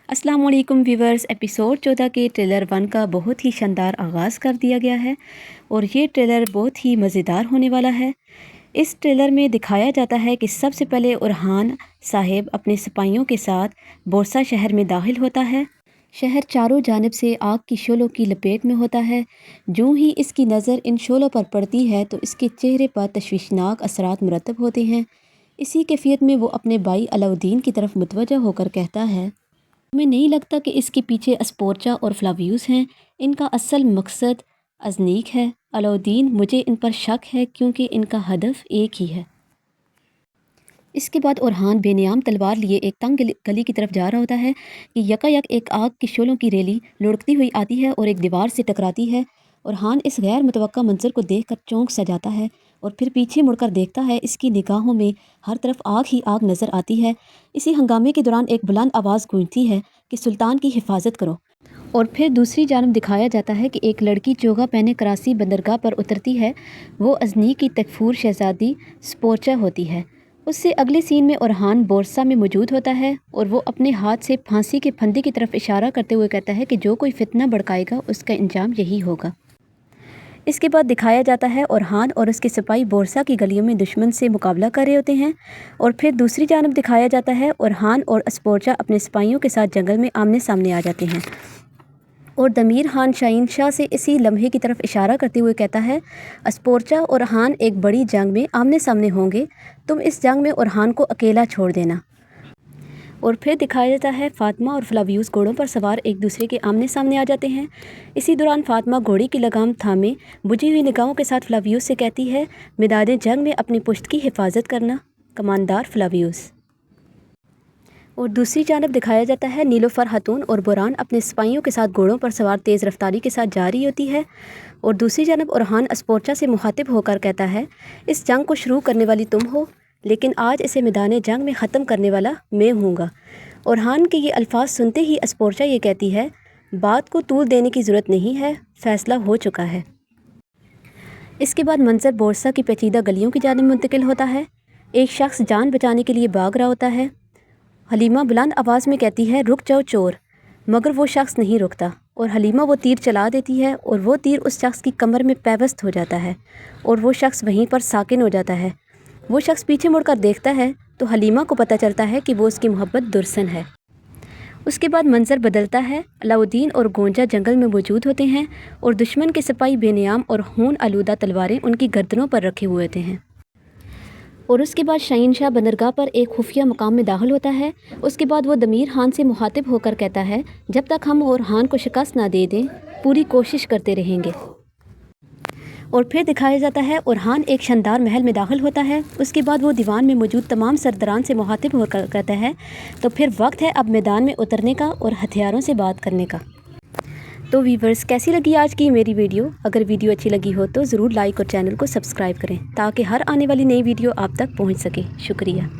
अस्सलाम वालेकुम viewers. Episode 14 के ट्रेलर 1 का बहुत ही शानदार आगाज़ कर दिया गया है और ये ट्रेलर बहुत ही मज़ेदार होने वाला है। इस ट्रेलर में दिखाया जाता है कि सबसे पहले उरहान साहिब अपने सिपाहियों के साथ बोरसा शहर में दाखिल होता है। शहर चारों जानिब से आग की शोलों की लपेट में होता है। जो ही इसकी नज़र इन शोलों पर पड़ती है तो इसके चेहरे पर तशवीशनाक असरात मुरतब होते हैं। इसी कैफियत में वो अपने भाई अलाउद्दीन की तरफ मुतवज्जह होकर कहता है, हमें नहीं लगता कि इसके पीछे अस्पोर्चा और फ्लावियूस हैं। इनका असल मकसद अजनीक है। अलाउद्दीन, मुझे इन पर शक है क्योंकि इनका हदफ एक ही है। इसके बाद उरहान बेनियाम तलवार लिए एक तंग गली की तरफ जा रहा होता है कि यकायक एक आग की शोलों की रैली लुढ़कती हुई आती है और एक दीवार से टकराती है। उरहान इस गैर मुतवक्का मंजर को देखकर चौंक सा जाता है और फिर पीछे मुड़कर देखता है। इसकी निगाहों में हर तरफ आग ही आग नज़र आती है। इसी हंगामे के दौरान एक बुलंद आवाज़ गूंजती है कि सुल्तान की हिफाजत करो। और फिर दूसरी जानब दिखाया जाता है कि एक लड़की चोगा पहने कराची बंदरगाह पर उतरती है। वो अजनी की तकफूर शहजादी स्पोर्चा होती है। उससे अगले सीन में उरहान बोरसा में मौजूद होता है और वो अपने हाथ से फांसी के फंदे की तरफ इशारा करते हुए कहता है कि जो कोई फितना भड़काएगा उसका अंजाम यही होगा। इसके बाद दिखाया जाता है उरहान और उसके सिपाही बोरसा की गलियों में दुश्मन से मुकाबला कर रहे होते हैं। और फिर दूसरी जानब दिखाया जाता है उरहान और अस्पोर्चा अपने सिपाहियों के साथ जंगल में आमने सामने आ जाते हैं और दमीर खान शाहीन शाह से इसी लम्हे की तरफ इशारा करते हुए कहता है, अस्पोर्चा और उरहान एक बड़ी जंग में आमने सामने होंगे। तुम इस जंग में उरहान को अकेला छोड़ देना। और फिर दिखाया जाता है फ़ातिमा और फ्लावियूस घोड़ों पर सवार एक दूसरे के आमने सामने आ जाते हैं। इसी दौरान फ़ातिमा घोड़ी की लगाम थामे बुझी हुई निगाहों के साथ फ्लावियूस से कहती है, मैदान जंग में अपनी पुश्त की हिफाजत करना, कमानदार फ्लावियूस। और दूसरी जानब दिखाया जाता है नीलोफर खातून और बुरान अपने सिपाहियों के साथ घोड़ों पर सवार तेज़ रफ्तारी के साथ जा रही होती है। और दूसरी जानब उरहान अस्पोर्चा से मुखातिब होकर कहता है, इस जंग को शुरू करने वाली तुम हो, लेकिन आज इसे मैदान जंग में ख़त्म करने वाला मैं हूँगा। उरहान के ये अल्फाज सुनते ही अस्पोर्चा ये कहती है, बात को तूल देने की ज़रूरत नहीं है, फ़ैसला हो चुका है। इसके बाद मंजर बोरसा की पेचीदा गलियों की जानिब मुंतकिल होता है। एक शख्स जान बचाने के लिए भाग रहा होता है। हलीमा बुलंद आवाज़ में कहती है, रुक जाओ चोर, मगर वो शख्स नहीं रुकता और हलीमा वो तीर चला देती है और वो तीर उस शख्स की कमर में पैवस्त हो जाता है और वो शख्स वहीं पर साकिन हो जाता है। वो शख्स पीछे मुड़कर देखता है तो हलीमा को पता चलता है कि वो उसकी मोहब्बत दुर्सन है। उसके बाद मंजर बदलता है। अलाउद्दीन और गोंजा जंगल में मौजूद होते हैं और दुश्मन के सिपाही बेनियाम और खून आलूदा तलवारें उनकी गर्दनों पर रखे हुए होते हैं। और उसके बाद शाहीन शाह बंदरगाह पर एक खुफिया मकाम में दाखिल होता है। उसके बाद वो दमीर खान से मुखातिब होकर कहता है, जब तक हम उरहान को शिकस्त ना दे दें पूरी कोशिश करते रहेंगे। और फिर दिखाया जाता है उरहान एक शानदार महल में दाखिल होता है। उसके बाद वो दीवान में मौजूद तमाम सरदारान से मुखातिब होकर कहता है, तो फिर वक्त है अब मैदान में उतरने का और हथियारों से बात करने का। तो वीवर्स, कैसी लगी आज की मेरी वीडियो? अगर वीडियो अच्छी लगी हो तो ज़रूर लाइक और चैनल को सब्सक्राइब करें ताकि हर आने वाली नई वीडियो आप तक पहुंच सके। शुक्रिया।